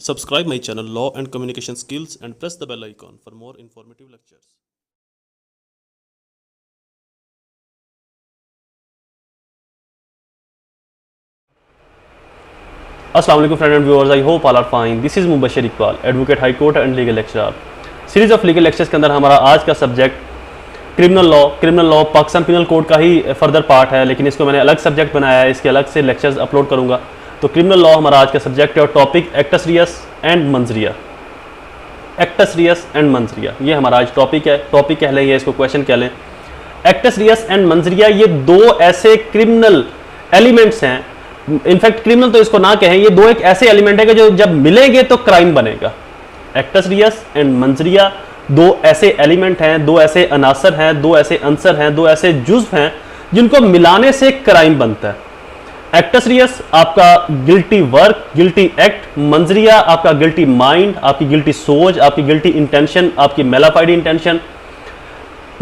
Subscribe my channel Law and Communication Skills and press the bell icon for more informative lectures. Assalamu alaikum friends and viewers, I hope all are fine. This is Mubashir Iqbal, Advocate High Court and Legal Lecturer. Series of legal lectures के अंदर हमारा आज का subject criminal law Pakistan penal code का ही further part है, लेकिन इसको मैंने अलग सब्जेक्ट बनाया है, इसके अलग से लेक्चर्स अपलोड करूंगा। तो क्रिमिनल लॉ हमारा आज का सब्जेक्ट है और topic actus reus and mens rea. Actus reus and mens rea ये हमारा आज टॉपिक है। टॉपिक कह लें या इसको क्वेश्चन कह लें। एक्टस रियस एंड मंजरिया ये दो ऐसे क्रिमिनल एलिमेंट्स हैं, इनफैक्ट क्रिमिनल तो इसको ना कहें, ये दो एक ऐसे एलिमेंट है कि जो जब मिलेंगे तो क्राइम बनेगा। एक्टस रियस एंड मंजरिया दो ऐसे एलिमेंट हैं, दो ऐसे अनासर हैं, दो ऐसे अंसर हैं, दो ऐसे जुज्व हैं जिनको मिलाने से क्राइम बनता है। एक्टस रियस आपका गिल्टी वर्क, गिल्टी एक्ट, मंजरिया आपका गिल्टी माइंड, आपकी गिल्टी सोच, आपकी गिल्टी इंटेंशन, आपकी मेलाफाइड इंटेंशन।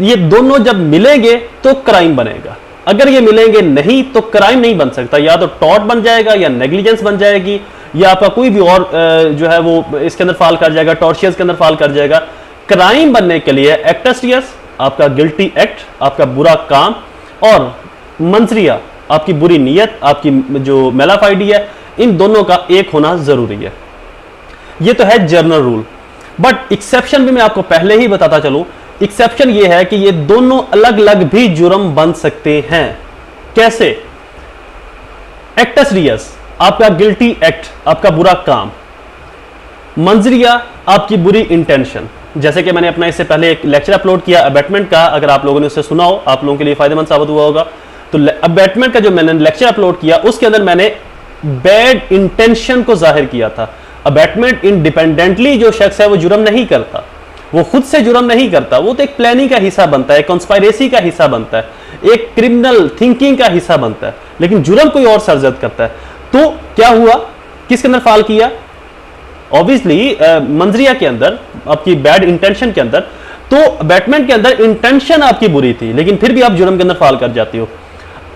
ये दोनों जब मिलेंगे तो क्राइम बनेगा। अगर ये मिलेंगे नहीं तो क्राइम नहीं बन सकता, या तो टॉर्ट बन जाएगा या नेग्लिजेंस बन जाएगी या आपका कोई भी और जो है वो इसके अंदर फॉल कर जाएगा, टॉर्शियस के अंदर फॉल कर जाएगा। क्राइम बनने के लिए एक्टस रियस आपका गिल्टी एक्ट, आपका बुरा काम, और मंजरिया आपकी बुरी नीयत, आपकी जो मेलाफाइडी है, इन दोनों का एक होना जरूरी है। ये तो है जनरल रूल, बट एक्सेप्शन भी मैं आपको पहले ही बताता चलूं। एक्सेप्शन ये है कि ये दोनों अलग अलग भी जुर्म बन सकते हैं। कैसे? एक्टस रियस आपका गिल्टी एक्ट, आपका बुरा काम, मंजरिया आपकी बुरी इंटेंशन। जैसे कि मैंने अपना इससे पहले एक लेक्चर अपलोड किया अबैटमेंट का, अगर आप लोगों ने उसे सुना हो, आप लोगों के लिए फायदेमंद साबित हुआ होगा। तो अबैटमेंट का जो मैंने लेक्चर अपलोड किया उसके अंदर मैंने बैड इंटेंशन को जाहिर किया था। अबैटमेंट इंडिपेंडेंटली जो शख्स है वो जुर्म नहीं करता, वो खुद से जुर्म नहीं करता, वो तो एक प्लानिंग का हिस्सा बनता है, कॉन्स्पायरेसी का हिस्सा बनता है, एक क्रिमिनल थिंकिंग का हिस्सा बनता है, लेकिन जुर्म कोई और सरजद करता है। तो क्या हुआ, किसके अंदर फॉल किया? ऑब्वियसली मंजरिया के अंदर, आपकी बैड इंटेंशन के अंदर। तो अबैटमेंट के अंदर इंटेंशन आपकी बुरी थी, लेकिन फिर भी आप जुर्म के अंदर फॉल कर जाती हो।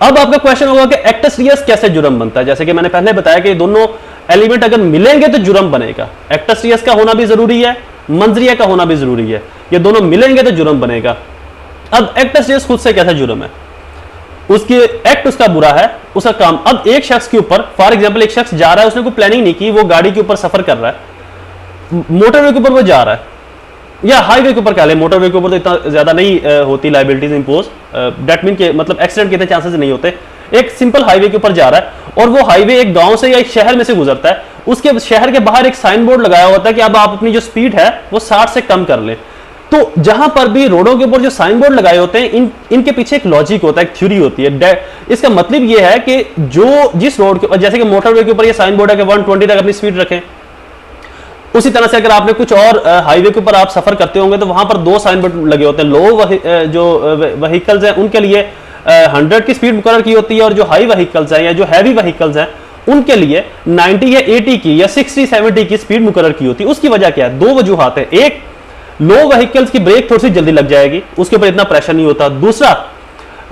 अब आपका क्वेश्चन होगा कि एक्टस रियस कैसे जुर्म बनता है? जैसे कि मैंने पहले बताया कि दोनों एलिमेंट अगर मिलेंगे तो जुर्म बनेगा। एक्टस रियस का होना भी जरूरी है, मंजरिया का होना भी जरूरी है। ये दोनों मिलेंगे तो जुर्म बनेगा। अब एक्टस रियस खुद से कैसा जुर्म है? उसकी एक्ट उसका बुरा है, उसका काम। अब एक शख्स के ऊपर, फॉर एग्जांपल एक शख्स जा रहा है, उसने कोई प्लानिंग नहीं की, वो गाड़ी के ऊपर सफर कर रहा है, मोटरवे के ऊपर वो जा रहा है, या हाईवे के ऊपर कह लें, मोटरवे के ऊपर तो इतना ज्यादा नहीं होती लाइबिलिटीज इंपोज, दैट मीन के मतलब एक्सीडेंट के इतने चांसेस नहीं होते। एक सिंपल हाईवे के ऊपर जा रहा है और वो हाईवे एक गांव से या एक शहर में से गुजरता है। उसके शहर के बाहर एक साइन बोर्ड लगाया होता है कि अब आप अपनी जो स्पीड है वो 60 से कम कर लें। तो जहां पर भी रोडों के ऊपर जो साइन बोर्ड लगाए होते हैं, इनके पीछे एक लॉजिक होता है, एक थ्योरी होती है। इसका मतलब यह है कि जो जिस रोड के, जैसे कि मोटरवे के ऊपर ये साइन बोर्ड है कि 120 तक अपनी स्पीड रखें, उसी तरह से अगर आपने कुछ और हाईवे के ऊपर आप सफर करते होंगे तो वहां पर दो साइन बोर्ड लगे होते हैं। लो जो व्हीकल्स हैं उनके लिए 100 की स्पीड मुकर्रर की होती है, और जो हाई व्हीकल्स हैं या जो हैवी व्हीकल्स हैं उनके लिए 90 या 80 की या 60-70 की स्पीड मुकर्रर की होती है। उसकी वजह क्या है? दो वजूहात है। एक, लो व्हीकल्स की ब्रेक थोड़ी सी जल्दी लग जाएगी, उसके ऊपर इतना प्रेशर नहीं होता। दूसरा,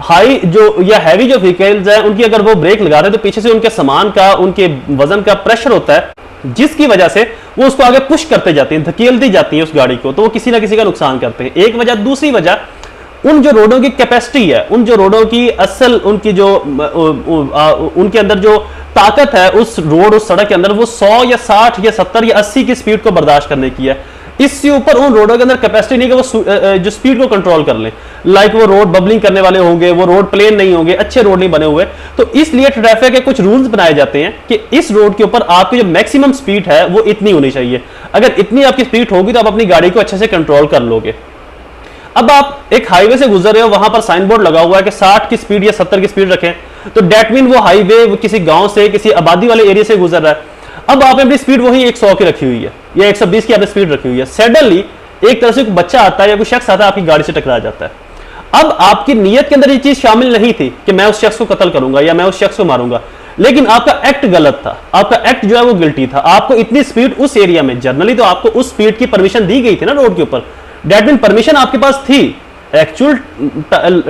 हाई जो या हैवी जो व्हीकल्स हैं उनकी अगर वो ब्रेक लगा रहे हैं तो पीछे से उनके सामान का, उनके वजन का प्रेशर होता है, जिसकी वजह से वो उसको आगे पुश करते जाती हैं, धकेलती जाती हैं उस गाड़ी को, तो वो किसी ना किसी का नुकसान करते हैं। एक वजह। दूसरी वजह, उन जो रोडों की कैपेसिटी है, उन जो रोडों की असल उनकी जो उनके अंदर जो ताकत है उस रोड, उस सड़क के अंदर, वो 100 या 60 या 70 या 80 की स्पीड को बर्दाश्त करने की है। इससे ऊपर उन रोडों के अंदर कैपेसिटी नहीं कि वो जो स्पीड को कंट्रोल कर लें। लाइक वो रोड बबलिंग करने वाले होंगे, वो रोड प्लेन नहीं होंगे, अच्छे रोड नहीं बने हुए। तो इसलिए ट्रैफिक के कुछ रूल्स बनाए जाते हैं कि इस रोड के ऊपर आपकी जो मैक्सिमम स्पीड है वो इतनी होनी चाहिए। अगर इतनी आपकी स्पीड होगी तो आप अपनी गाड़ी को अच्छे से कंट्रोल कर लोगे। अब आप एक हाईवे से गुजर रहे हो, वहां पर साइन बोर्ड लगा हुआ है कि 60 की स्पीड या 70 की स्पीड रखें, तो डेट मीन वो हाईवे किसी गांव से, किसी आबादी वाले एरिया से गुजर रहा है। अब आपने अपनी स्पीड वही 100 की रखी हुई है या 120 की आपने स्पीड रखी हुई है। सडनली एक तरह से कोई बच्चा आता है या कोई शख्स आता है, आपकी गाड़ी से टकरा जाता है। अब आपकी नीयत के अंदर ये चीज शामिल नहीं थी कि मैं उस शख्स को कत्ल करूंगा या मैं उस शख्स को मारूंगा, लेकिन आपका एक्ट गलत था, आपका एक्ट जो है वो गिल्टी था। आपको इतनी स्पीड उस एरिया में, जनरली तो आपको उस स्पीड की परमिशन दी गई थी ना रोड के ऊपर, डेट मीन परमिशन आपके पास थी। एक्चुअल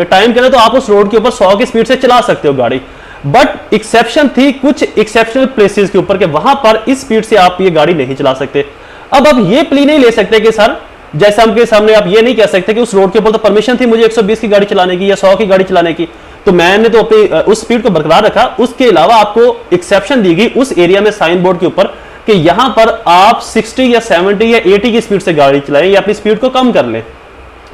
टाइम के अंदर तो आप उस रोड के ऊपर 100 की स्पीड से चला सकते हो गाड़ी, बट एक्सेप्शन थी कुछ एक्सेप्शनल प्लेसेस के ऊपर के वहां पर इस स्पीड से आप ये गाड़ी नहीं चला सकते। अब आप ये प्ली नहीं ले सकते कि सर जैसे हमके सामने आप ये नहीं कह सकते कि उस रोड के ऊपर तो परमिशन थी मुझे 120 की गाड़ी चलाने की या 100 की गाड़ी चलाने की, तो मैंने तो अपनी उस स्पीड को बरकरार रखा। उसके अलावा आपको एक्सेप्शन दी गई उस एरिया में साइन बोर्ड के ऊपर कि यहां पर आप 60 या 70 या 80 की स्पीड से गाड़ी चलाएं या अपनी स्पीड को कम कर लें,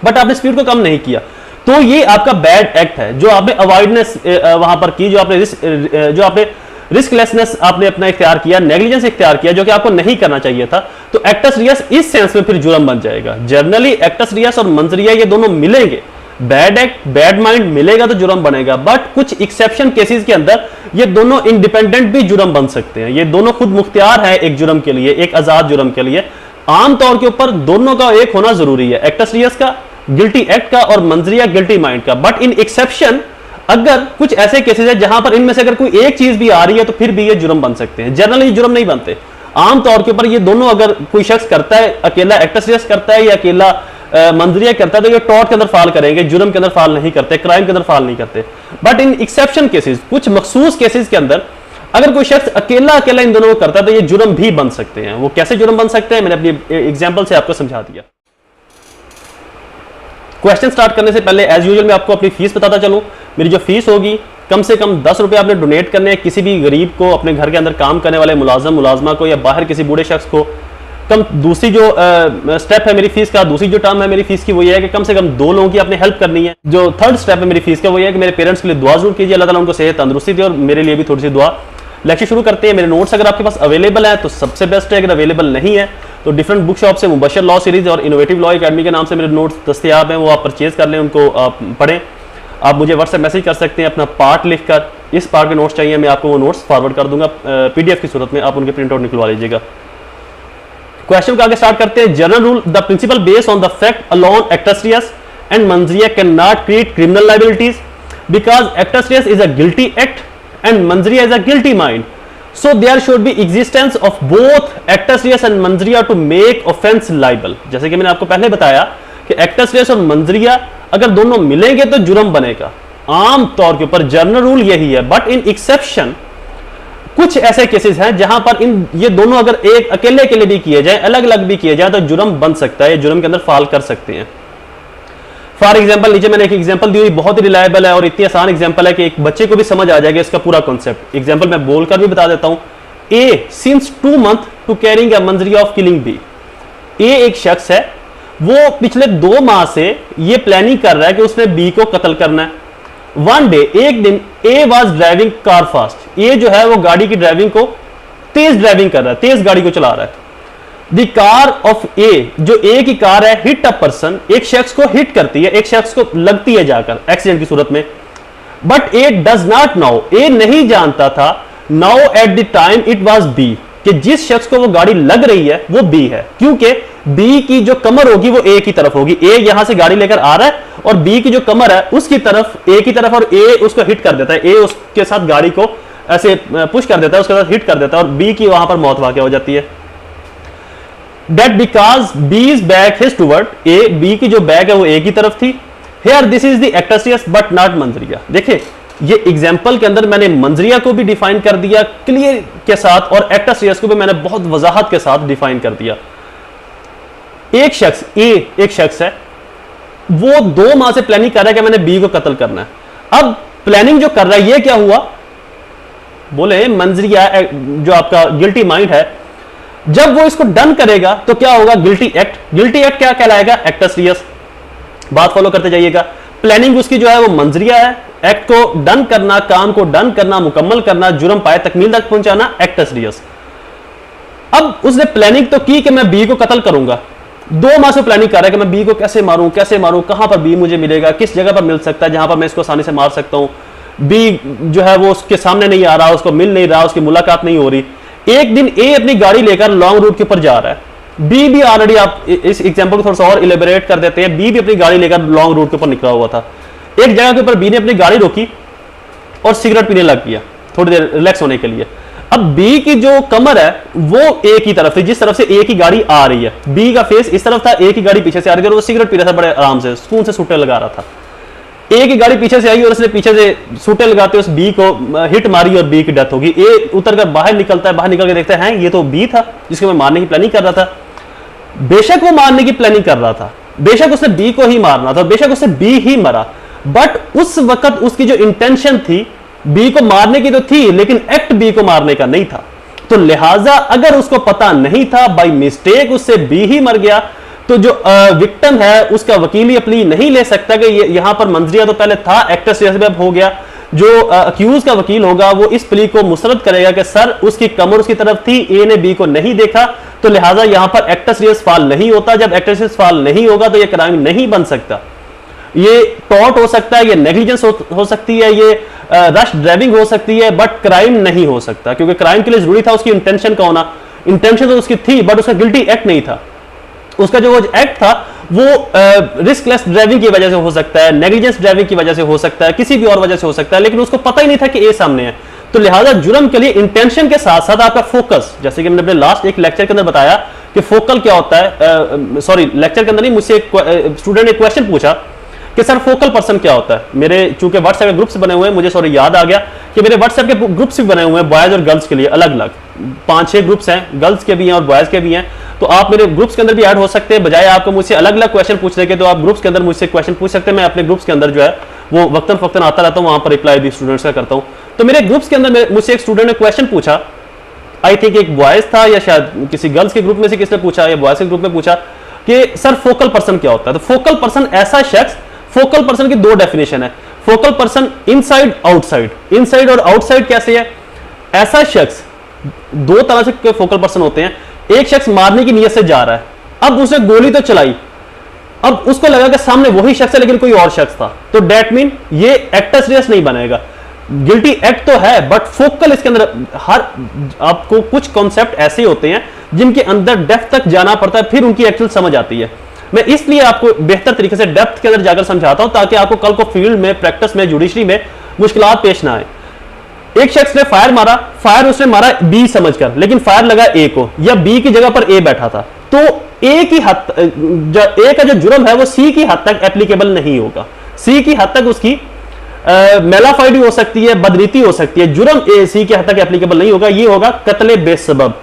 बट आपने स्पीड को कम नहीं किया, तो ये आपका बैड एक्ट है जो आपने अवॉइडनेस वहां पर की, जो आपने रिस्कलेसनेस आपने अपना इख्तियार किया, नेग्लिजेंस इख्तियार किया जो कि आपको नहीं करना चाहिए था, तो एक्टस रियस इस सेंस में फिर जुर्म बन जाएगा। जनरली एक्टस रियस और मंजरिया ये दोनों मिलेंगे, बैड एक्ट बैड माइंड मिलेगा तो जुर्म बनेगा, बट कुछ एक्सेप्शन केसेस के अंदर ये दोनों इंडिपेंडेंट भी जुर्म बन सकते हैं। ये दोनों खुद मुख्तियार है एक जुर्म के लिए, एक आजाद जुर्म के लिए। आमतौर के ऊपर दोनों का एक होना जरूरी है, एक्टस रियस का गिल्टी एक्ट का और मंजरिया गिल्टी माइंड का। बट इन एक्सेप्शन अगर कुछ ऐसे केसेस है जहां पर इनमें से अगर कोई एक चीज भी आ रही है तो फिर भी ये जुर्म बन सकते हैं। जनरली जुर्म नहीं बनते। आमतौर के ऊपर ये दोनों अगर कोई शख्स करता है, अकेला एक्टस रियस करता है या अकेला मंजरिया करता है, तो ये टॉर्ट के अंदर फाल करेंगे, जुर्म के अंदर फाल नहीं करते, क्राइम के अंदर फाल नहीं करते। बट इन एक्सेप्शन केसेस, कुछ मखसूस केसेस के अंदर अगर कोई शख्स अकेला इन दोनों को करता है तो ये जुर्म भी बन सकते हैं। वो कैसे जुर्म बन सकते हैं मैंने अपनी एग्जाम्पल से आपको समझा दिया। क्वेश्चन स्टार्ट करने से पहले एज यूजुअल मैं आपको अपनी फीस बताता चलूं। मेरी जो फीस होगी कम से कम 10 रुपये आपने डोनेट करने हैं किसी भी गरीब को, अपने घर के अंदर काम करने वाले मुलाजमा को या बाहर किसी बूढ़े शख्स को। दूसरी जो स्टेप है मेरी फीस का, दूसरी जो टर्म है मेरी फीस की वो ये है कि कम से कम 2 लोगों की आपने हेल्प करनी है। जो थर्ड स्टेप है मेरी फीस का वो ये है कि मेरे पेरेंट्स के लिए दुआ जरूर कीजिए, अल्लाह ताला उनको सेहत तंदुरुस्ती दे और मेरे लिए भी थोड़ी सी दुआ। लेक्चर शुरू करते हैं। मेरे नोट्स अगर आपके पास अवेलेबल है तो सबसे बेस्ट है, अगर अवेलेबल नहीं है तो डिफरेंट बुक शॉप से मुबशर लॉ सीरीज और इनोवेटिव लॉ एकेडमी के नाम से मेरे नोट्स दस्तयाब हैं, वो आप परचेज कर लें, उनको आप पढ़ें। आप मुझे व्हाट्सएप मैसेज कर सकते हैं अपना पार्ट लिखकर, इस पार्ट के नोट्स चाहिए, मैं आपको वो नोट्स फॉरवर्ड कर दूंगा पीडीएफ की सूरत में, आप उनके प्रिंट आउट निकलवा लीजिएगा। क्वेश्चन को आगे स्टार्ट करते हैं। General rule, the principle base on the fact alone actus reus and mens rea can not create criminal liabilities because actus reus is a guilty act and mens rea is a guilty mind, so there should be existence of both actus reus and manjriya to make offense liable। जैसे कि मैंने आपको पहले बताया कि actus reus और मंजरिया अगर दोनों मिलेंगे तो जुर्म बनेगा। आम तौर के ऊपर जनरल रूल यही है, बट इन एक्सेप्शन कुछ ऐसे केसेस हैं जहां पर ये दोनों अगर एक अकेले के लिए भी किए जाए, अलग अलग भी किए जाए तो जुर्म बन सकता है, जुर्म के अंदर फाल कर सकते हैं। फॉर एग्जाम्पल नीचे मैंने एक एग्जाम्पल दी हुई, बहुत ही रिलायबल है और इतनी आसान एग्जाम्पल है कि एक बच्चे को भी समझ आ जाएगा इसका पूरा कॉन्सेप्ट। एग्जाम्पल मैं बोलकर भी बता देता हूं। A since 2 months to caring a mens rea of killing B. A एक शख्स है, वो पिछले 2 माह से ये प्लानिंग कर रहा है कि उसने बी को कत्ल करना है। वन डे, एक दिन, A was driving car fast. A जो है वो गाड़ी की ड्राइविंग को तेज ड्राइविंग कर रहा है, तेज गाड़ी को चला रहा है। द कार ऑफ ए, जो ए की कार है, हिट अ पर्सन, एक शख्स को हिट करती है, एक शख्स को लगती है जाकर एक्सीडेंट की सूरत में। But A does not know, A नहीं जानता था, now at the time it was B, कि जिस शख्स को वो गाड़ी लग रही है वो बी है, क्योंकि बी की जो कमर होगी वो ए की तरफ होगी। ए यहां से गाड़ी लेकर आ रहा है और बी की जो कमर है उसकी तरफ, ए की तरफ, और ए उसको हिट कर देता है। ए उसके साथ गाड़ी को ऐसे पुश कर देता है, उसके साथ हिट कर देता है और बी की वहां पर मौत वाक़या हो जाती है। That because B's back is toward A, B की जो बैक है वो A की तरफ थी। Here this is the actus reus but not मंजरिया। देखिए ये एग्जाम्पल के अंदर मैंने मंजरिया को भी डिफाइन कर दिया क्लियर के साथ और एक्टस रियस को भी मैंने बहुत वजाहत के साथ डिफाइन कर दिया। एक शख्स A, एक शख्स है, वो 2 माह से प्लानिंग कर रहा है कि मैंने बी को कत्ल करना है। अब प्लानिंग जो कर रहा है ये क्या हुआ, बोले मंजरिया जो आपका गिल्टी माइंड है, जब वो इसको डन करेगा तो क्या होगा, गिल्टी एक्ट। गिल्टी एक्ट क्या कहलाएगा, एक्टस रियस। बात फॉलो करते जाइएगा। प्लानिंग उसकी जो है वो मंजरिया है, एक्ट को डन करना, काम को डन करना, मुकम्मल करना, जुर्म पाए तकमील तक पहुंचाना, एक्टस रियस। अब उसने प्लानिंग तो की कि मैं बी को कत्ल करूंगा, 2 माह से प्लानिंग कर रहा है कि मैं बी को कैसे मारूं, कहां पर बी मुझे मिलेगा, किस जगह पर मिल सकता है जहां पर मैं इसको आसानी से मार सकता हूं। बी जो है वो उसके सामने नहीं आ रहा, उसको मिल नहीं रहा, उसकी मुलाकात नहीं हो रही। एक दिन ए अपनी गाड़ी लेकर लॉन्ग रूट के ऊपर जा रहा है, बी भी ऑलरेडी, आप इस एग्जांपल को थोड़ा सा और इलेबोरेट कर देते हैं, बी भी अपनी गाड़ी लेकर लॉन्ग रूट के ऊपर निकला हुआ था। एक जगह के ऊपर बी ने अपनी गाड़ी रोकी और सिगरेट पीने लग गया थोड़ी देर रिलैक्स होने के लिए। अब बी की जो कमर है वो ए की तरफ थी, जिस तरफ से ए की गाड़ी आ रही है। बी का फेस इस तरफ था, ए की गाड़ी पीछे से आ रही थी और वो सिगरेट पी रहा था बड़े आराम से, सुकून से सुट्टे लगा रहा था। ए की गाड़ी पीछे से आई और उसने पीछे से सूटे लगाते उस बी को हिट मारी और बी की डेथ होगी। ए उतर कर बाहर निकलता है, बाहर निकल के देखता है ये तो बी था जिसको मैं मारने की प्लानिंग कर रहा था। बेशक वो मारने की प्लानिंग कर रहा था, बेशक उसने बी को ही मारना था, बेशक उसने बी ही मरा, बट उस वक्त उसकी जो इंटेंशन थी बी को मारने की तो थी, लेकिन एक्ट बी को मारने का नहीं था। तो लिहाजा अगर उसको पता नहीं था, बाय मिस्टेक उससे बी ही मर गया, तो जो विक्टिम है उसका वकील ये प्ली नहीं ले सकता कि यहां पर मंजरिया तो पहले था, एक्टर से हो गया। जो अक्यूज का वकील होगा वो इस प्ली को मुस्तरद करेगा कि सर उसकी कमर उसकी तरफ थी, ए ने बी को नहीं देखा, तो लिहाजा यहां पर एक्टर सीरियस फॉल नहीं होता। जब एक्टर सीरियस फॉल नहीं होगा तो यह क्राइम नहीं बन सकता। ये टॉर्ट हो सकता है, ये नेग्लिजेंस हो सकती है, ये रश ड्राइविंग हो सकती है, बट क्राइम नहीं हो सकता, क्योंकि क्राइम के लिए जरूरी था उसकी इंटेंशन का होना। इंटेंशन तो उसकी थी बट उसका गिल्टी एक्ट नहीं था। उसका जो एक्ट था वो रिस्कलेस ड्राइविंग की वजह से हो सकता है, नेग्लिजेंस ड्राइविंग की वजह से हो सकता है, किसी भी और वजह से हो सकता है, लेकिन उसको पता ही नहीं था कि ए सामने है। तो लिहाजा जुर्म के लिए इंटेंशन के साथ साथ आपका फोकस, जैसे कि मैंने अपने लास्ट एक लेक्चर के अंदर बताया कि फोकल क्या होता है, सॉरी लेक्चर के अंदर नहीं, मुझसे एक स्टूडेंट ने क्वेश्चन पूछा कि सर फोकल पर्सन क्या होता है। मेरे चूंकि व्हाट्सएप के ग्रुप्स बने हुए हैं, मुझे सॉरी याद आ गया कि मेरे व्हाट्सएप के ग्रुप्स भी बने हुए हैं बॉयज और गर्ल्स के लिए, अलग अलग 5-6 ग्रुप्स हैं, गर्ल्स के भी हैं और बॉयज के भी हैं। तो आप मेरे ग्रुप्स के अंदर भी ऐड हो सकते हैं, बजाय आपको मुझसे अलग अलग क्वेश्चन पूछने के, तो आप ग्रुप्स के अंदर मुझसे क्वेश्चन पूछ सकते हैं। मैं अपने ग्रुप्स के अंदर जो है वो वक्तन फक्तन आता रहता हूँ, वहां पर रिप्लाई भी स्टूडेंट्स का करता हूँ। तो मेरे ग्रुप्स के अंदर मुझसे एक स्टूडेंट ने क्वेश्चन पूछा, आई थिंक एक बॉयज था या शायद किसी गर्ल्स के ग्रुप में से किसने पूछा या बॉयज के ग्रुप में पूछा कि सर फोकल पर्सन क्या होता है। तो फोकल पर्सन ऐसा शख्स, फोकल पर्सन की 2 डेफिनेशन है। Focal person inside outside, inside और आउटसाइड कैसे है? ऐसा शख्स, 2 तरह से फोकल पर्सन होते हैं। एक शख्स मारने की नीयत से जा रहा है, अब उसने गोली तो चलाई, अब उसको लगा कि सामने वही शख्स है लेकिन कोई और शख्स था, तो डेट मीन ये एक्टर सीरियस नहीं बनेगा। गिल्टी एक्ट तो है बट फोकल इसके अंदर हर आपको कुछ कॉन्सेप्ट ऐसे होते हैं जिनके अंदर डेप्थ तक जाना पड़ता है, फिर उनकी एक्चुअल समझ आती है। मैं इसलिए आपको बेहतर तरीके से डेप्थ के अंदर जाकर समझाता हूं ताकि आपको कल को फील्ड में, प्रैक्टिस में, जुडिशरी में मुश्किलात पेश ना आए। एक शख्स ने फायर मारा, फायर उसने मारा बी समझकर, लेकिन फायर लगा ए को, या बी की जगह पर ए बैठा था, तो ए की हद, ए का जो जुर्म है वो सी की हद तक एप्लीकेबल नहीं होगा। सी की हद तक उसकी मेलाफाइडी हो सकती है, बदनीति हो सकती है, जुर्म ए सी की हद तक एप्लीकेबल नहीं होगा। ये होगा कत्ले बेसबब,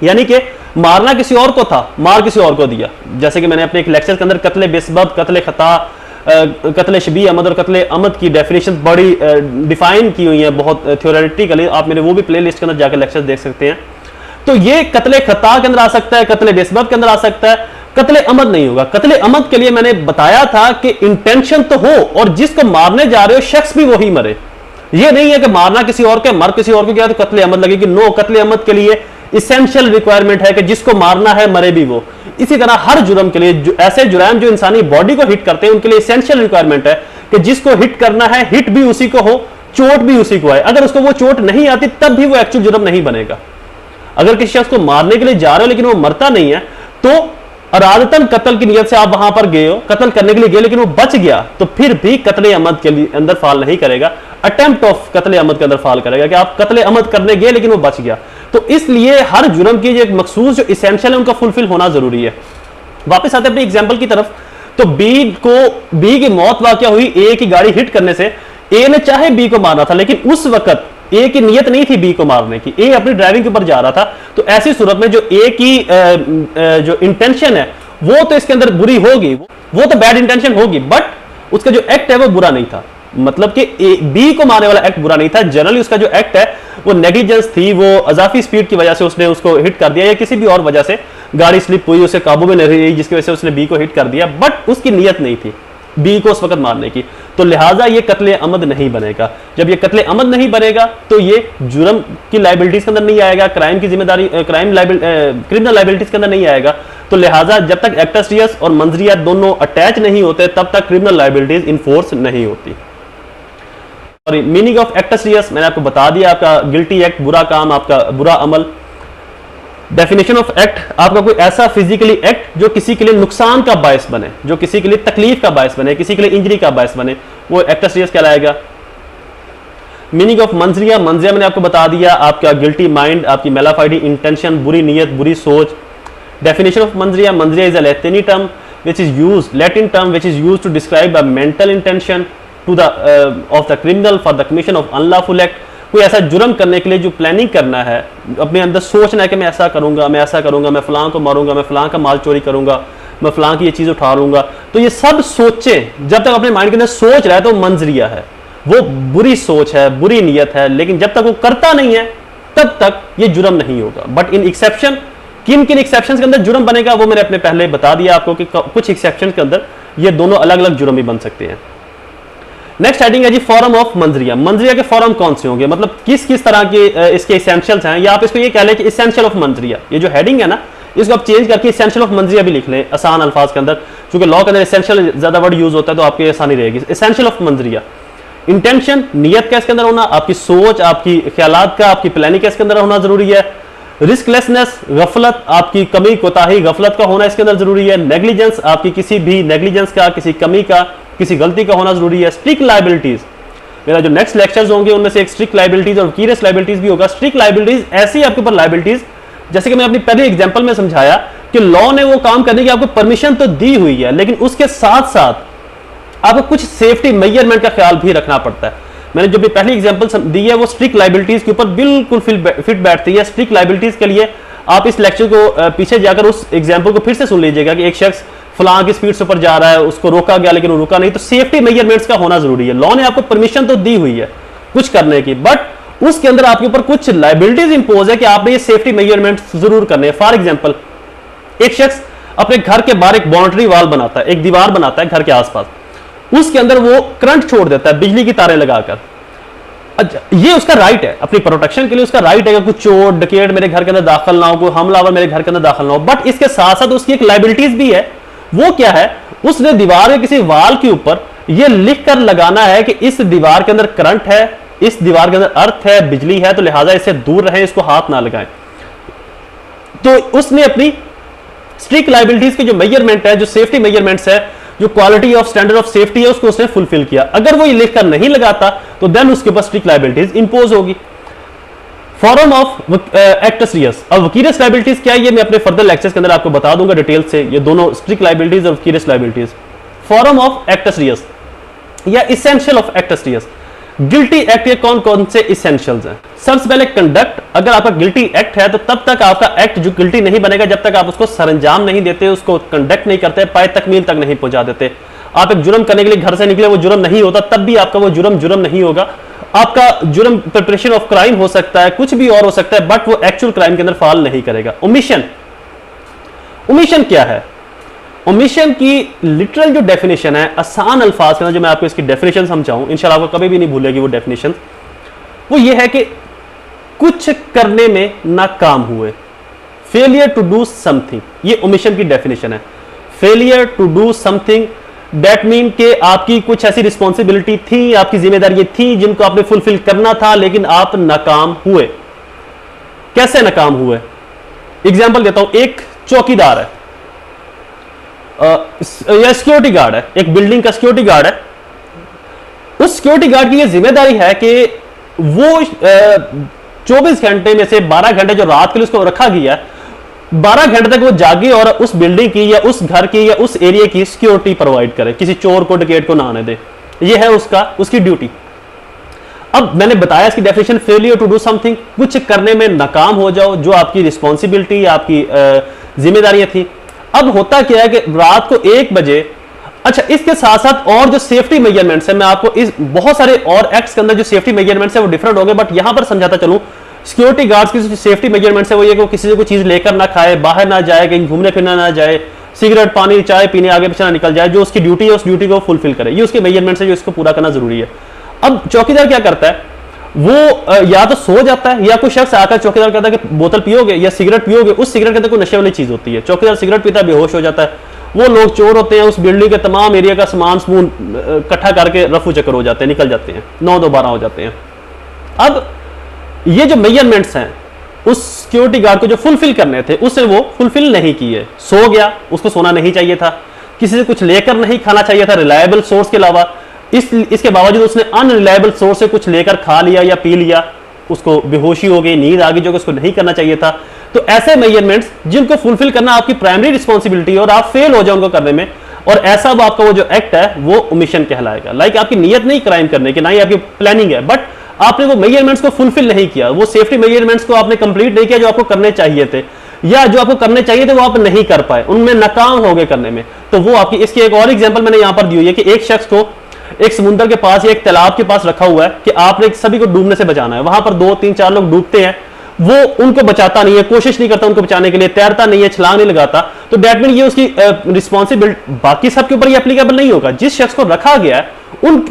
यानी कि मारना किसी और को था, मार किसी और को दिया। जैसे कि मैंने अपने एक लेक्चर के अंदर कत्ले बेसबब, कत्ले खता, कत्ले शबी अमद और कत्ले अमद की डेफिनेशन बड़ी डिफाइन की हुई है बहुत थ्योरेटिकली। आप मेरे वो भी प्लेलिस्ट के अंदर जाकर लेक्चर देख सकते हैं। तो ये कत्ले खता के अंदर आ सकता है, कत्ले बेसबब के अंदर आ सकता है, कत्ले अमद नहीं होगा। कत्ले अमद के लिए मैंने बताया था कि इंटेंशन तो हो और जिसको मारने जा रहे हो शख्स भी वही मरे। ये नहीं है कि मारना किसी और के, मर किसी और को गया तो कत्ले अमद लगेगी। नो, कत्ले अमद के लिए इसेंशियल रिक्वायरमेंट है कि जिसको मारना है मरे भी वो। इसी तरह हर जुर्म के लिए, ऐसे जुर्म जो इंसानी बॉडी को हिट करते हैं उनके लिए इसेंशियल रिक्वायरमेंट है कि जिसको हिट करना है हिट भी उसी को हो, चोट भी उसी को आए। अगर उसको वो चोट नहीं आती तब भी वो एक्चुअल जुर्म नहीं बनेगा। अगर किसी शख्स को मारने के लिए जा रहे हो लेकिन वो मरता नहीं है, तो अरादतन कत्ल की नियत से आप वहां पर गए हो, कत्ल करने के लिए गए लेकिन वो बच गया, तो फिर भी कत्ले अमद के अंदर फाल नहीं करेगा, अटेम्प्ट ऑफ कत्ले अमद के अंदर फाल करेगा कि आप कत्ले अमद करने गए लेकिन वो बच गया। तो इसलिए हर जुर्म की जो एक मखसूस जो इसेंशियल है उनका फुलफिल होना जरूरी है। वापस आते हैं अपनी एग्जांपल की तरफ। तो बी की मौत वाकया हुई ए की गाड़ी हिट करने से। ए ने चाहे बी को मारना था लेकिन उस वक्त ए की नियत नहीं थी बी को मारने की, ए अपनी ड्राइविंग के ऊपर जा रहा था। तो ऐसी सूरत में जो ए की जो इंटेंशन है वो तो इसके अंदर बुरी होगी, वो तो बैड इंटेंशन होगी, बट उसका जो एक्ट है वो बुरा नहीं था। मतलब कि बी को मारने वाला एक्ट बुरा नहीं था। जनरली उसका जो एक्ट है वो नेग्लिजेंस थी, वो अजाफी स्पीड की वजह से उसने उसको हिट कर दिया, या किसी भी और वजह से गाड़ी स्लिप हुई, उसे काबू में नहीं रही जिसकी वजह से उसने बी को हिट कर दिया, बट उसकी नियत नहीं थी बी को उस वक्त मारने की। तो लिहाजा ये कत्ले अमद नहीं बनेगा। जब ये कत्ले अमद नहीं बनेगा तो ये जुर्म की लाइबिलिटीज के अंदर नहीं आएगा, क्राइम की जिम्मेदारी, क्रिमिनल लाइबिलिटीज के अंदर नहीं आएगा। तो लिहाजा जब तक एक्टस रियस और मंजरिया दोनों अटैच नहीं होते तब तक क्रिमिनल लाइबिलिटीज इन्फोर्स नहीं होती। और मीनिंग ऑफ एक्टस रियस मैंने आपको बता दिया, आपका गिल्टी एक्ट बुरा काम, आपका बुरा अमल। डेफिनेशन ऑफ एक्ट, आपका कोई ऐसा फिजिकली एक्ट जो किसी के लिए नुकसान का बायस बने, जो किसी के लिए तकलीफ का बायस बने, किसी के लिए इंजरी का बायस बने, वो एक्टस रियस कहलाएगा। मीनिंग ऑफ मंजरिया, मंजरिया मैंने आपको बता दिया, आपका गिल्टी माइंड, आपकी मेलाफाइडी इंटेंशन, बुरी नीयत, बुरी सोच। Definition of mens rea is a Latin term which is used, Latin term which is used to describe a mental intention, to the of the criminal for the commission of unlawful act, कोई ऐसा जुर्म करने के लिए जो planning करना है, अपने अंदर सोचना है कि मैं ऐसा करूंगा, मैं ऐसा करूंगा, मैं फलां को मारूंगा, मैं फलां का माल चोरी करूंगा, मैं फलां की ये चीज उठा लूंगा, तो ये सब सोचें जब तक अपने माइंड के अंदर सोच रहा है तो मंजरिया है, वो बुरी सोच है, बुरी नीयत है, लेकिन जब तक वो करता नहीं है तब तक ये जुर्म नहीं होगा। बट इन एक्सेप्शन, किन किन एक्सेप्शन के अंदर जुर्म बनेगा वो मैंने अपने पहले बता दिया आपको कि कुछ एक्सेप्शन के अंदर ये दोनों अलग अलग जुर्म भी बन सकते हैं। नेक्स्ट हेडिंग है जी फॉर्म ऑफ मंजरिया। मंजरिया के फॉर्म कौन से होंगे, मतलब किस किस तरह के इसके एसेंशियल्स हैं, या आप इसको ये कह लें कि एसेंशियल ऑफ मंजरिया। ये जो हेडिंग है ना, इसको आप चेंज करके एसेंशियल ऑफ मंजरिया भी लिख लें आसान अल्फाज के अंदर, क्योंकि लॉ के अंदर एसेंशियल ज्यादा वर्ड यूज होता है तो आपकी आसानी रहेगी। एसेंशियल ऑफ मंजरिया, इंटेंशन, नियत का इसके अंदर होना, आपकी सोच, आपकी ख्यालात का, आपकी प्लानिंग का इसके अंदर होना जरूरी है। रिस्कलेसनेस, गफलत, आपकी कमी कोताही गफलत का होना इसके अंदर जरूरी है। नेग्लिजेंस, आपकी किसी भी नेग्लिजेंस का, किसी कमी का, किसी गलती का होना जरूरी है। स्ट्रिक्ट लाइबिलिटीज, मेरा जो नेक्स्ट लेक्चर्स होंगे उनमें से एक स्ट्रिक्ट लाइबिलिटीज और वीरियस लाइबिलिटीज भी होगा। स्ट्रिक्ट लाइबिलिटीज ऐसी आपके ऊपर लाइबिलिटीज, जैसे कि मैं अपनी पहले एग्जांपल में समझाया कि लॉ ने वो काम करने की आपको परमिशन तो दी हुई है, लेकिन उसके साथ साथ आपको कुछ सेफ्टी मेजरमेंट का ख्याल भी रखना पड़ता है। मैंने जो भी पहली एग्जांपल दी है वो स्ट्रिक्ट लाइबिलिटीज के ऊपर बिल्कुल फिट बैठती है। स्ट्रिक्ट लाइबिलिटीज के लिए आप इस लेक्चर को पीछे जाकर उस एग्जांपल को फिर से सुन लीजिएगा कि एक शख्स फलां की स्पीड से ऊपर जा रहा है, उसको रोका गया लेकिन वो रुका नहीं, तो सेफ्टी मेजरमेंट्स का होना जरूरी है। लॉ ने आपको परमिशन तो दी हुई है कुछ करने की, बट उसके अंदर आपके ऊपर कुछ लाइबिलिटीज इंपोज है कि आपने ये सेफ्टी मेजरमेंट्स जरूर करने हैं। फॉर एग्जाम्पल, एक शख्स अपने घर के बाहर एक बाउंड्री वाल बनाता है, एक दीवार बनाता है घर के आसपास, उसके अंदर वो करंट छोड़ देता है बिजली की तारें लगाकर। ये उसका राइट है, अपनी प्रोटेक्शन के लिए उसका राइट है कि कुछ चोर डकैत मेरे घर के अंदर दाखिल ना हो, कोई हमलावर मेरे घर के अंदर दाखिल ना हो। बट इसके साथ साथ उसकी एक लाइबिलिटीज भी है। वो क्या है, उसने दीवार के किसी वाल के ऊपर यह लिख कर लगाना है कि इस दीवार के अंदर करंट है, इस दीवार के अंदर अर्थ है, बिजली है, तो लिहाजा इससे दूर रहें, इसको हाथ ना लगाएं। तो उसने अपनी स्ट्रिक्ट लाइबिलिटीज के जो मेजरमेंट है, जो सेफ्टी मेजरमेंट्स है, जो quality of standard of safety है, उसको उसने फुलफिल किया। अगर वो ये लिखकर नहीं लगाता तो देन उसके ऊपर स्ट्रिक्ट लाइबिलिटीज इंपोज होगी। फॉर्म ऑफ एक्टस, अब वकीरियस लाइबिलिटीज क्या है ये मैं अपने फर्दर लेक्चर्स के अंदर आपको बता दूंगा डिटेल से, ये दोनों स्ट्रिक्ट लाइबिलिटीज और वकीरियस लाइबिलिटीज। फॉर्म ऑफ एक्टस या essential of acts, guilty act के कौन कौन से इसेंशियल्स हैं। सबसे पहले कंडक्ट, अगर आपका गिल्टी एक्ट है तो तब तक आपका एक्ट जो गिल्टी नहीं बनेगा जब तक आप उसको सरंजाम नहीं देते, उसको कंडक्ट नहीं करते, पाए तकमील तक नहीं पहुंचा देते। आप एक जुर्म करने के लिए घर से निकले, वो जुर्म नहीं होता, तब भी आपका वो जुर्म नहीं होगा। आपका जुर्म प्रिपरेशन ऑफ क्राइम हो सकता है, कुछ भी और हो सकता है, बट वो एक्चुअल क्राइम के अंदर फॉल नहीं करेगा। ओमिशन, ओमिशन क्या है? ओमिशन की लिटरल जो डेफिनेशन है आसान अल्फाज के अंदर, जो मैं आपको इसकी डेफिनेशन समझाऊं, इंशाल्लाह आपको कभी भी नहीं भूलेगी वो डेफिनेशन, वो ये है कि कुछ करने में नाकाम हुए, फेलियर टू डू समथिंग, ये ओमिशन की डेफिनेशन है। Failure to do something that mean कि आपकी कुछ ऐसी रिस्पॉन्सिबिलिटी थी, आपकी जिम्मेदारी थी जिनको आपने फुलफिल करना था, लेकिन आप नाकाम हुए। कैसे नाकाम हुए? एग्जाम्पल देता हूं, एक चौकीदार है या सिक्योरिटी गार्ड है, एक बिल्डिंग का सिक्योरिटी गार्ड है। उस सिक्योरिटी गार्ड की यह जिम्मेदारी है कि वो 24 घंटे में से 12 घंटे जो रात के लिए उसको रखा गया है, 12 घंटे तक वो जागे और उस बिल्डिंग की या उस घर की या उस एरिया की सिक्योरिटी प्रोवाइड करे, किसी चोर को डकैत को ना आने दे। ये है उसकी ड्यूटी। अब मैंने बताया इसकी definition, failure to do something, कुछ करने में नाकाम हो जाओ जो आपकी रिस्पॉन्सिबिलिटी, आपकी जिम्मेदारियां थी। अब होता क्या है कि रात को 1 बजे, अच्छा इसके साथ साथ और जो सेफ्टी मेजरमेंट्स है, मैं आपको इस बहुत सारे और एक्ट्स के अंदर जो सेफ्टी मेजरमेंट्स है वो डिफरेंट हो गए, बट यहां पर समझाता चलूं, सिक्योरिटी गार्ड्स की जो सेफ्टी मेजरमेंट्स है वो ये कि वो किसी से कोई चीज लेकर ना खाए, बाहर ना जाए, कहीं घूमने फिरना ना जाए, सिगरेट पानी चाय पीने आगे पीछे ना निकल जाए, जो उसकी ड्यूटी है उस ड्यूटी को फुलफिल करे। ये उसके मेजरमेंट्स है जो इसको पूरा करना जरूरी है। अब चौकीदार क्या करता है, वो या तो सो जाता है, या कोई शख्स आकर चौकीदार कहता है कि बोतल पियोगे या सिगरेट पियोगे, उस सिगरेट के अंदर कोई नशे वाली चीज होती है, चौकीदार सिगरेट पीता है, बेहोश हो जाता है। वो लोग चोर होते हैं, उस बिल्डिंग के तमाम एरिया का सामान समून इकट्ठा करके रफू चक्कर हो जाते हैं, निकल जाते हैं, 9-2-12 हो जाते हैं। अब ये जो मेजरमेंट्स हैं उस सिक्योरिटी गार्ड को जो फुलफिल करने थे उसने वो फुलफिल नहीं किए। सो गया, उसको सोना नहीं चाहिए था, किसी से कुछ लेकर नहीं खाना चाहिए था रिलायबल सोर्स के अलावा, इसके बावजूद उसने अनरिलायबल सोर्स से कुछ लेकर खा लिया या पी लिया, उसको बेहोशी हो गई, नींद आ गई, जो कि उसको नहीं करना चाहिए था। तो ऐसे मेजरमेंट्स जिनको फुलफिल करना आपकी प्राइमरी रिस्पॉन्सिबिलिटी है और आप फेल हो जाए उनको करने में, और ऐसा वो आपका वो जो एक्ट है वो ओमिशन कहलाएगा। लाइक आपकी नीयत नहीं क्राइम करने की, ना ही आपकी प्लानिंग है, बट आपने वो मेजरमेंट्स को फुलफिल नहीं किया, वो सेफ्टी मेजरमेंट्स को आपने कंप्लीट नहीं किया जो आपको करने चाहिए थे, या जो आपको करने चाहिए थे वो आप नहीं कर पाए, उनमें नाकाम हो गए करने में, तो वो आपकी। इसकी एक और एग्जांपल मैंने यहां पर दी हुई है कि एक शख्स को एक समुद्र के पास या एक तालाब के पास रखा हुआ है कि आपने सभी को डूबने से बचाना है। वहां पर 2 3 4 लोग डूबते हैं, वो उनको बचाता नहीं है, कोशिश नहीं करता उनको बचाने के लिए, तैरता नहीं है, छलांग नहीं लगाता, तो दैट मीन ये उसकी रिस्पॉन्सिबिलिटी बाकी सबके ऊपर ये एप्लीकेबल नहीं होगा। जिस शख्स को रखा गया है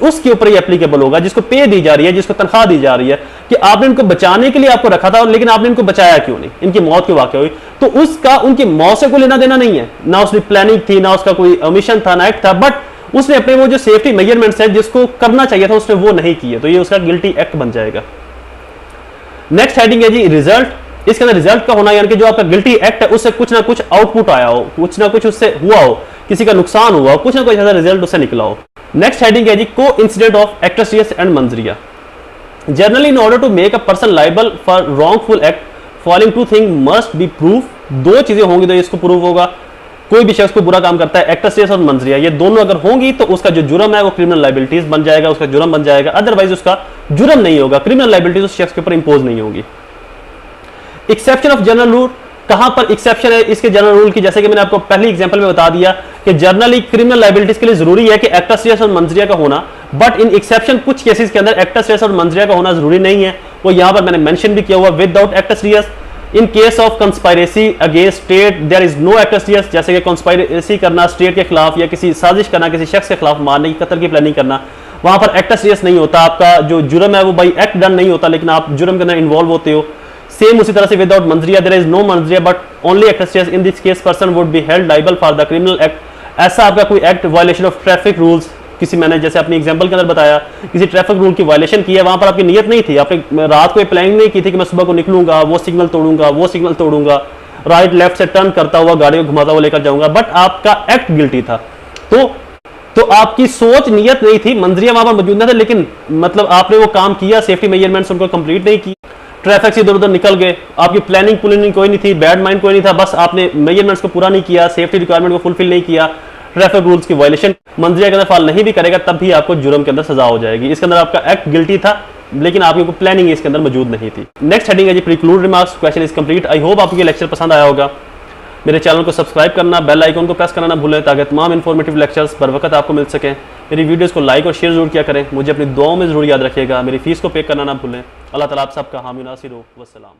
उसके ऊपर ये एप्लीकेबल होगा, जिसको पे दी जा रही है, जिसको तनख्वाह दी जा रही है कि आपने इनको बचाने के लिए आपको रखा था, लेकिन आपने इनको बचाया क्यों नहीं, इनकी मौत क्यों वाकई हुई, तो उसका उनकी मौत से कोई लेना देना नहीं है, ना उसकी प्लानिंग थी, ना उसका कोई मिशन था, ना एक्ट था, बट उसने अपने वो जो सेफ्टी मेजरमेंट्स है जिसको करना चाहिए था उसने वो नहीं किए, तो ये उसका गिल्टी एक्ट बन जाएगा। नेक्स्ट हेडिंग है जी रिजल्ट। इसके अंदर रिजल्ट का होना यानी कि जो आपका गिल्टी एक्ट है उससे कुछ ना कुछ आउटपुट आया हो, कुछ ना कुछ उससे हुआ हो, किसी का नुकसान हुआ हो, कुछ ना कुछ ऐसा रिजल्ट उससे निकला हो। नेक्स्ट हेडिंग है जी को incident of actus reus and mens rea. Generally in order to make a person liable for wrongful act following two thing must be proof. 2 चीजें होंगी तो इसको प्रूव होगा, कोई भी शख्स को बुरा काम करता है, एक्टस रियस और मंजरिया, ये दोनों अगर होंगी तो उसका जो जुर्म है वो क्रिमिनल लाइबिलिटीज बन जाएगा, उसका जुर्म बन जाएगा, अदरवाइज उसका जुर्म नहीं होगा, क्रिमिनल लाइबिलिटीज उस शख्स के ऊपर इंपोज नहीं होगी। एक्सेप्शन ऑफ जनरल रूल, कहां पर एक्सेप्शन है इसके जनरल रूल की, जैसे कि मैंने आपको पहली एग्जांपल में बता दिया कि जनरली क्रिमिनल लाइबिलिटीज के लिए जरूरी है कि एक्टस रियस और मंजरिया का होना, बट इन एक्सेप्शन कुछ केसेस के अंदर एक्टस रियस और मंजरिया का होना जरूरी नहीं है, वो यहां पर मैंने मेंशन भी किया हुआ, without actus reus. In case of conspiracy against state there is no actus reus, जैसे कि कंस्पायरेसी करना स्टेट के खिलाफ या किसी साजिश करना, किसी शख्स के खिलाफ मारने की, कत्ल की प्लानिंग करना, वहां पर एक्टस रियस नहीं होता, आपका जो जुर्म है वो बाई एक्ट डन नहीं होता, लेकिन आप जुर्म के अंदर इन्वॉल्व होते हो। सेम उसी तरह से without mens rea there is no mens rea but only actus reus, in this case person would be held liable for the criminal act. ऐसा आपका कोई act violation of traffic rules, किसी मैंने जैसे अपनी एग्जांपल के अंदर बताया किसी ट्रैफिक रूल की वायलेशन की है, वहां पर आपकी नियत नहीं थी, आपने रात को प्लानिंग नहीं की थी कि मैं सुबह को निकलूंगा, वो सिग्नल तोड़ूंगा, राइट लेफ्ट से टर्न करता हुआ गाड़ी को घुमाता हुआ लेकर जाऊंगा, बट आपका एक्ट गिल्टी था, तो आपकी सोच नियत नहीं थी, मंजरिया वहां पर मौजूद नहीं था, लेकिन मतलब आपने वो काम किया, सेफ्टी मेजरमेंट्स उनको कंप्लीट नहीं की, ट्रैफिक से इधर उधर निकल गए, आपकी प्लानिंग कोई नहीं थी, बैड माइंड कोई नहीं था, बस आपने मेजरमेंट्स को पूरा नहीं किया, सेफ्टी रिक्वायरमेंट को फुलफिल नहीं किया, ट्रैफिक रूल्स की वायलेशन, मंजरिया के अंदर फॉल नहीं भी करेगा तब भी आपको जुर्म के अंदर सजा हो जाएगी। इसके अंदर आपका एक्ट गिल्टी था, लेकिन आपकी कोई प्लानिंग इसके अंदर मौजूद नहीं थी। नेक्स्ट हेडिंग है जी preclude remarks. Question is complete. I hope आपको ये लेक्चर पसंद आया होगा। मेरे चैनल को सब्सक्राइब करना, बेल आइकन को प्रेस करना ना भूलें ताकि तमाम इन्फॉर्मेटिव लेक्चर्स बर वक्त आपको मिल सकें। मेरी वीडियोस को लाइक और शेयर जरूर किया करें। मुझे अपनी दुआओं में जरूर याद रखिएगा। मेरी फीस को पे करना ना भूलें। अल्लाह ताला आप सबका हामी नासिर हो। वस्सलाम।